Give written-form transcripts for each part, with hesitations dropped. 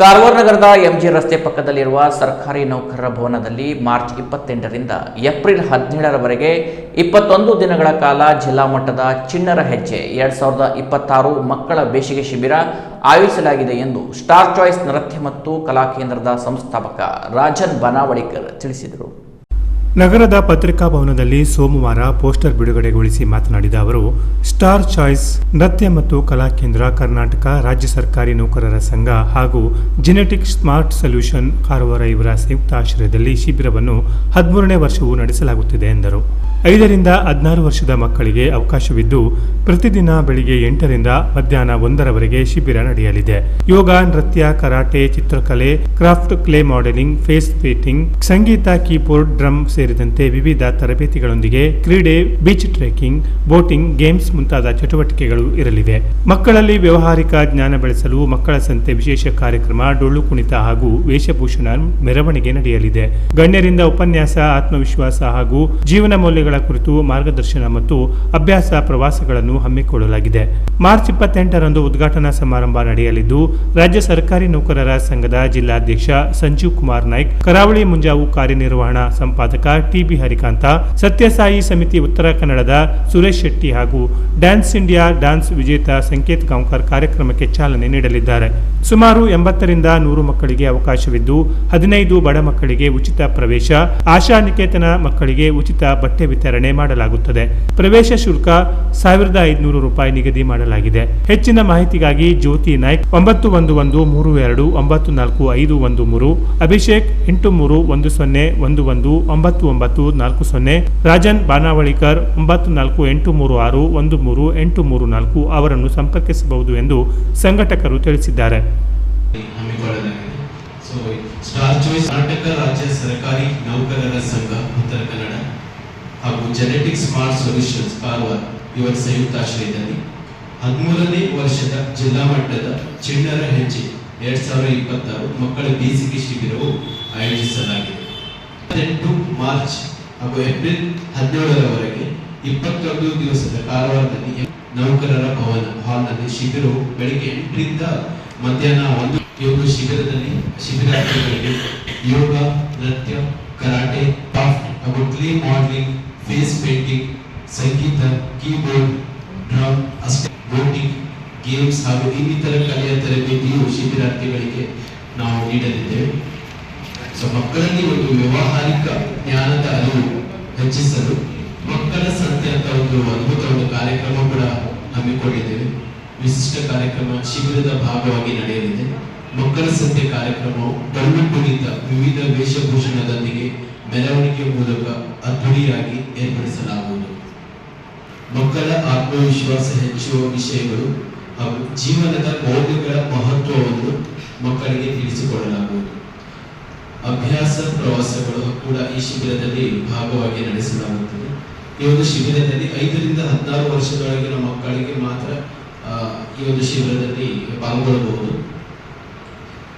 ಕಾರವಾರ ನಗರದ ಎಂಜಿ ರಸ್ತೆ ಪಕ್ಕದಲ್ಲಿರುವ ಸರ್ಕಾರಿ ನೌಕರರ ಭವನದಲ್ಲಿ ಮಾರ್ಚ್ 28ರಿಂದ ಏಪ್ರಿಲ್ 17ರವರೆಗೆ 21 ದಿನಗಳ ಕಾಲ ಜಿಲ್ಲಾ ಮಟ್ಟದ ಚಿಣ್ಣರ ಹೆಜ್ಜೆ 2026 ಮಕ್ಕಳ ಬೇಸಿಗೆ ಶಿಬಿರ ಆಯೋಜಿಸಲಾಗಿದೆ ಎಂದು ಸ್ಟಾರ್ ಚಾಯ್ಸ್ ನೃತ್ಯ ಮತ್ತು ಕಲಾ ಕೇಂದ್ರದ ಸಂಸ್ಥಾಪಕ ರಾಜನ್ ಬಾನಾವಳಿಕರ್ ತಿಳಿಸಿದರು. ನಗರದ ಪತ್ರಿಕಾ ಭವನದಲ್ಲಿ ಸೋಮವಾರ ಪೋಸ್ಟರ್ ಬಿಡುಗಡೆಗೊಳಿಸಿ ಮಾತನಾಡಿದ ಅವರು, ಸ್ಟಾರ್ ಚಾಯ್ಸ್ ನೃತ್ಯ ಮತ್ತು ಕಲಾ ಕೇಂದ್ರ, ಕರ್ನಾಟಕ ರಾಜ್ಯ ಸರ್ಕಾರಿ ನೌಕರರ ಸಂಘ ಹಾಗೂ ಜೆನೆಟಿಕ್ ಸ್ಮಾರ್ಟ್ ಸೊಲ್ಯೂಷನ್ ಕಾರವಾರ ಇವರ ಸಂಯುಕ್ತ ಆಶ್ರಯದಲ್ಲಿ ಶಿಬಿರವನ್ನು 13ನೇ ವರ್ಷವೂ ನಡೆಸಲಾಗುತ್ತಿದೆ ಎಂದರು. 5ರಿಂದ 16 ವರ್ಷದ ಮಕ್ಕಳಿಗೆ ಅವಕಾಶವಿದ್ದು ಪ್ರತಿದಿನ ಬೆಳಿಗ್ಗೆ 8ರಿಂದ ಮಧ್ಯಾಹ್ನ 1ರವರೆಗೆ ಶಿಬಿರ ನಡೆಯಲಿದೆ. ಯೋಗ, ನೃತ್ಯ, ಕರಾಟೆ, ಚಿತ್ರಕಲೆ, craft, clay modelling, face painting, ಸಂಗೀತ, ಕೀಬೋರ್ಡ್, ಡ್ರಮ್ ಸೇರಿದಂತೆ ವಿವಿಧ ತರಬೇತಿಗಳೊಂದಿಗೆ ಕ್ರೀಡೆ, ಬೀಚ್ ಟ್ರೆಕ್ಕಿಂಗ್, ಬೋಟಿಂಗ್, ಗೇಮ್ಸ್ ಮುಂತಾದ ಚಟುವಟಿಕೆಗಳು ಇರಲಿವೆ. ಮಕ್ಕಳಲ್ಲಿ ವ್ಯಾವಹಾರಿಕ ಜ್ಞಾನ ಬೆಳೆಸಲು ಮಕ್ಕಳ ಸಂತೆ ವಿಶೇಷ ಕಾರ್ಯಕ್ರಮ, ಡೊಳ್ಳು ಕುಣಿತ ಹಾಗೂ ವೇಷಭೂಷಣ ಮೆರವಣಿಗೆ ನಡೆಯಲಿದೆ. ಗಣ್ಯರಿಂದ ಉಪನ್ಯಾಸ, ಆತ್ಮವಿಶ್ವಾಸ ಹಾಗೂ ಜೀವನ ಮೌಲ್ಯಗಳ ಕುರಿತು ಮಾರ್ಗದರ್ಶನ ಮತ್ತು ಅಭ್ಯಾಸ ಪ್ರವಾಸಗಳನ್ನು ಹಮ್ಮಿಕೊಳ್ಳಲಾಗಿದೆ. ಮಾರ್ಚ್ 28ರಂದು ಉದ್ಘಾಟನಾ ಸಮಾರಂಭ ನಡೆಯಲಿದ್ದು ರಾಜ್ಯ ಸರ್ಕಾರಿ ನೌಕರರ ಸಂಘದ ಜಿಲ್ಲಾಧ್ಯಕ್ಷ ಸಂಜೀವ್ ಕುಮಾರ್ ನಾಯ್ಕ್, ಕರಾವಳಿ ಮುಂಜಾವು ಕಾರ್ಯನಿರ್ವಹಣಾ ಸಂಪಾದಕ ಟಿ.ಬಿ. ಹರಿಕಾಂತ, ಸತ್ಯಸಾಯಿ ಸಮಿತಿ ಉತ್ತರ ಕನ್ನಡದ ಸುರೇಶ್ ಶೆಟ್ಟಿ ಹಾಗೂ ಡ್ಯಾನ್ಸ್ ಇಂಡಿಯಾ ಡ್ಯಾನ್ಸ್ ವಿಜೇತ ಸಂಕೇತ್ ಗಾಂವ್ಕರ್ ಕಾರ್ಯಕ್ರಮಕ್ಕೆ ಚಾಲನೆ ನೀಡಲಿದ್ದಾರೆ. ಸುಮಾರು 80ರಿಂದ 100 ಮಕ್ಕಳಿಗೆ ಅವಕಾಶವಿದ್ದು 15 ಬಡ ಮಕ್ಕಳಿಗೆ ಉಚಿತ ಪ್ರವೇಶ, ಆಶಾ ನಿಕೇತನ ಮಕ್ಕಳಿಗೆ ಉಚಿತ ಬಟ್ಟೆ ವಿತರಣೆ ಮಾಡಲಾಗುತ್ತದೆ. ಪ್ರವೇಶ ಶುಲ್ಕ 1500 ರೂಪಾಯಿ ನಿಗದಿ ಮಾಡಲಾಗಿದೆ. ಹೆಚ್ಚಿನ ಮಾಹಿತಿಗಾಗಿ ಜ್ಯೋತಿ ನಾಯ್ಕ್ 913232945513, ಅಭಿಷೇಕ್ 8310119940, ರಾಜನ್ ಬಾನಾವಳಿಕರ್ 9483613834 ಅವರನ್ನು ಸಂಪರ್ಕಿಸಬಹುದು ಎಂದು ಸಂಘಟಕರು ತಿಳಿಸಿದ್ದಾರೆ. ಸ್ಟಾರ್ ಚಾಯ್ಸ್ ಕರ್ನಾಟಕ ರಾಜ್ಯ ಸರ್ಕಾರಿ ನೌಕರರ ಸಂಘ ಉತ್ತರ ಕನ್ನಡ ಹಾಗೂ ಜೆನೆಟಿಕ್ ಸ್ಮಾರ್ಟ್ ಸೊಲ್ಯೂಷನ್ಸ್ ಕಾರವಾರ ಇವರ ಸಂಯುಕ್ತ ಆಶ್ರಯದಲ್ಲಿ 13ನೇ ವರ್ಷದ ಜಿಲ್ಲಾ ಮಟ್ಟದ ಚಿಣ್ಣರ ಹೆಜ್ಜೆ 2026 ಮಕ್ಕಳ ಬೇಸಿಗೆ ಶಿಬಿರವು ಆಯೋಜಿಸಲಾಗಿದೆ. 8 ಮಾರ್ಚ್ ಹಾಗೂ ಏಪ್ರಿಲ್ 17ರವರೆಗೆ 21 ದಿವಸದ ಕಾರವಾರದಲ್ಲಿ ನೌಕರರ ಭವನ ಹಾಲ್ನಲ್ಲಿ ಶಿಬಿರವು ಬೆಳಿಗ್ಗೆ 8ರಿಂದ ಮಧ್ಯಾಹ್ನ 1 ಶಿಬಿರದಲ್ಲಿ ಶಿಬಿರಾರ್ಥಿಗಳಿಗೆ ಯೋಗ, ನೃತ್ಯ, ಕರಾಟೆ, ಕ್ರಾಫ್ಟ್ ಹಾಗೂ ಕ್ಲೇ ಮಾಡೆಲಿಂಗ್, ಫೇಸ್ ಪೇಂಟಿಂಗ್, ಸಂಗೀತ, ಕೀಬೋರ್ಡ್, ಡ್ರಮ್, ಬೋಟಿಂಗ್, ಗೇಮ್ಸ್ ಹಾಗೂ ಇನ್ನಿತರ ಕಲೆಯ ತರಬೇತಿಯು ಶಿಬಿರಾರ್ಥಿಗಳಿಗೆ ನಾವು ನೀಡಲಿದ್ದೇವೆ. ಮಕ್ಕಳಲ್ಲಿ ಒಂದು ವ್ಯಾವಹಾರಿಕ ಜ್ಞಾನದ ಅರಿವು ಹೆಚ್ಚಿಸಲು ಮಕ್ಕಳ ಸಂತೆ ಅಂತ ಒಂದು ಅದ್ಭುತ ಕಾರ್ಯಕ್ರಮ ಕೂಡ ಹಮ್ಮಿಕೊಂಡಿದ್ದೇವೆ. ವಿಶಿಷ್ಟ ಕಾರ್ಯಕ್ರಮ ಶಿಬಿರದ ಭಾಗವಾಗಿ ನಡೆಯಲಿದೆ. ಮಕ್ಕಳ ಸಂತೆ ಕಾರ್ಯಕ್ರಮವು ಡೊಳ್ಳು ಕುಣಿತ, ವಿವಿಧ ವೇಷಭೂಷಣದೊಂದಿಗೆ ಮೆರವಣಿಗೆ ಮೂಲಕ ಅದ್ದೂರಿಯಾಗಿ ಏರ್ಪಡಿಸಲಾಗುವುದು. ಮಕ್ಕಳ ಆತ್ಮವಿಶ್ವಾಸ ಹೆಚ್ಚುವ ವಿಷಯಗಳು ಹಾಗೂ ಜೀವನದ ಮೌಲ್ಯಗಳ ಮಹತ್ವವನ್ನು ಮಕ್ಕಳಿಗೆ ತಿಳಿಸಿಕೊಡಲಾಗುವುದು. ಅಭ್ಯಾಸ ಪ್ರವಾಸಗಳು ಕೂಡ ಈ ಶಿಬಿರದಲ್ಲಿ ಭಾಗವಾಗಿ ನಡೆಸಲಾಗುತ್ತದೆ. ಈ ಒಂದು ಶಿಬಿರದಲ್ಲಿ 5ರಿಂದ 16 ವರ್ಷದೊಳಗಿನ ಮಕ್ಕಳಿಗೆ ಮಾತ್ರ ಈ ಒಂದು ಶಿಬಿರದಲ್ಲಿ ಪಾಲ್ಗೊಳ್ಳಬಹುದು.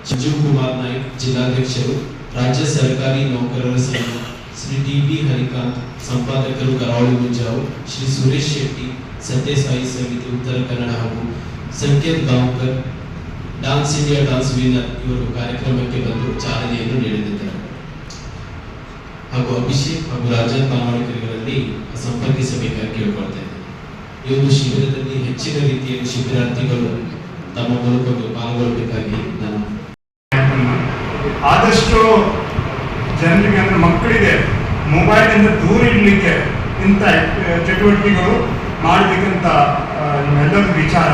ಸಂಜೀವ್ ಕುಮಾರ್ ನಾಯ್ಕ್ ಜಿಲ್ಲಾಧ್ಯಕ್ಷರು, ರಾಜ್ಯ ಸರ್ಕಾರಿ ನೌಕರರ ಸಂಘ ಶ್ರೀ ಟಿ.ಬಿ. ಹರಿಕಾಂತ್, ಸಂಪಾದಕರು ಕರಾವಳಿ ಮುಂಜಾವು ಶ್ರೀ ಸುರೇಶ್ ಶೆಟ್ಟಿ, ಸತ್ಯಸಾಯಿ ಸಮಿತಿ ಉತ್ತರ ಕನ್ನಡ ಹಾಗೂ Sanket Gaonkar, dance India dance winner ಇವರು ಕಾರ್ಯಕ್ರಮಕ್ಕೆ ಬಂದು ಚಾಲನೆಯನ್ನು ನೀಡಲಿದ್ದಾರೆ. ಹಾಗೂ ಅಭಿಷೇಕ್ ಹಾಗೂ ರಾಜನ್ ಬಾನಾವಳಿಕರ್ಗಳಲ್ಲಿ ಸಂಪರ್ಕಿಸಬೇಕಾಗಿ ಕೇಳಿಕೊಳ್ತೇನೆ. ಈ ಒಂದು ಶಿಬಿರದಲ್ಲಿ ಹೆಚ್ಚಿನ ರೀತಿಯಲ್ಲಿ ಶಿಬಿರಾರ್ಥಿಗಳು ತಮ್ಮ ಮೂಲಕ ಪಾಲ್ಗೊಳ್ಳಬೇಕಾಗಿ ನಾನು ಆದಷ್ಟು ಜನರಿಗೆ ಅಂದ್ರೆ ಮಕ್ಕಳಿಗೆ ಮೊಬೈಲಿಂದ ದೂರ ಇಡಲಿಕ್ಕೆ ಇಂಥ ಚಟುವಟಿಕೆಗಳು ಮಾಡಬೇಕಂತ ನಮ್ಮೆಲ್ಲರ ವಿಚಾರ.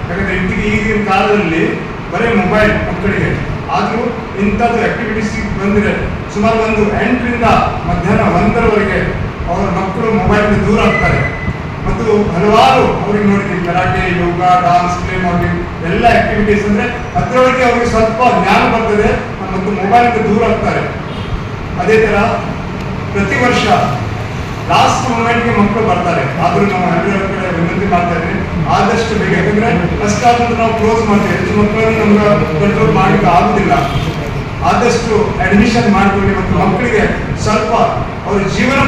ಯಾಕಂದ್ರೆ ಈಗಿನ ಕಾಲದಲ್ಲಿ ಬರೀ ಮೊಬೈಲ್ ಮಕ್ಕಳಿಗೆ, ಆದರೂ ಇಂಥದ್ದು ಆಕ್ಟಿವಿಟೀಸ್ ಬಂದರೆ ಸುಮಾರು ಒಂದು 8ರಿಂದ ಮಧ್ಯಾಹ್ನ 1ರವರೆಗೆ ಅವರ ಮಕ್ಕಳು ಮೊಬೈಲಿಂದ ದೂರ ಆಗ್ತಾರೆ. ಮತ್ತು ಹಲವಾರು ಅವ್ರಿಗೆ ನೋಡಿದ್ದೀವಿ ಕರಾಟೆ, ಯೋಗ, ಡಾನ್ಸ್, ಪ್ಲೇ ಮಾಡೆಲಿಂಗ್ ಎಲ್ಲ ಆಕ್ಟಿವಿಟೀಸ್ ಅಂದ್ರೆ ಅದರೊಳಗೆ ಅವ್ರಿಗೆ ಸ್ವಲ್ಪ ಜ್ಞಾನ ಬರ್ತದೆ ಮತ್ತು ಮೊಬೈಲಿಂದ ದೂರ ಆಗ್ತಾರೆ. ಅದೇ ತರ ಪ್ರತಿ ವರ್ಷ ಲಾಸ್ಟ್ ಮೂಮೆಂಟ್ಗೆ ಮಕ್ಕಳು ಬರ್ತಾರೆ. ಆದ್ರೂ ನಾವು ಎಲ್ಲರ ಕಡೆ ವಿನಂತಿ ಮಾಡ್ತಾ ಇದ್ದೀವಿ, ಆದಷ್ಟು ಬೇಗ, ಯಾಕಂದ್ರೆ ಅಷ್ಟಾದ್ರೂ ನಾವು ಕ್ಲೋಸ್ ಮಾಡ್ತೀವಿ, ಹೆಚ್ಚು ಮಕ್ಕಳನ್ನು ನಮ್ಗೆ ಕಂಟ್ರೋಲ್ ಮಾಡ್ಲಿಕ್ಕೆ ಆಗುದಿಲ್ಲ. ಆದಷ್ಟು ಅಡ್ಮಿಷನ್ ಮಾಡ್ಕೊಳ್ಳಿ ಮತ್ತು ಮಕ್ಕಳಿಗೆ ಸ್ವಲ್ಪ ಅವ್ರ ಜೀವನ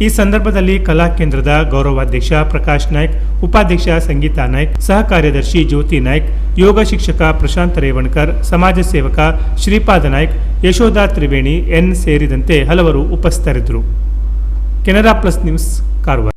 ಈ ಸಂದರ್ಭದಲ್ಲಿ ಕಲಾ ಕೇಂದ್ರದ ಗೌರವಾಧ್ಯಕ್ಷ ಪ್ರಕಾಶ್ ನಾಯ್ಕ್, ಉಪಾಧ್ಯಕ್ಷ ಸಂಗೀತಾ ನಾಯ್ಕ್, ಸಹ ಕಾರ್ಯದರ್ಶಿ ಜ್ಯೋತಿ ನಾಯ್ಕ್, ಯೋಗ ಶಿಕ್ಷಕ ಪ್ರಶಾಂತ್ ರೇವಣ್ಕರ್, ಸಮಾಜ ಸೇವಕ ಶ್ರೀಪಾದ ನಾಯ್ಕ್, ಯಶೋಧ ತ್ರಿವೇಣಿ ಎನ್ ಸೇರಿದಂತೆ ಹಲವರು ಉಪಸ್ಥಿತರಿದ್ದರು. Canara plus news, Karwar.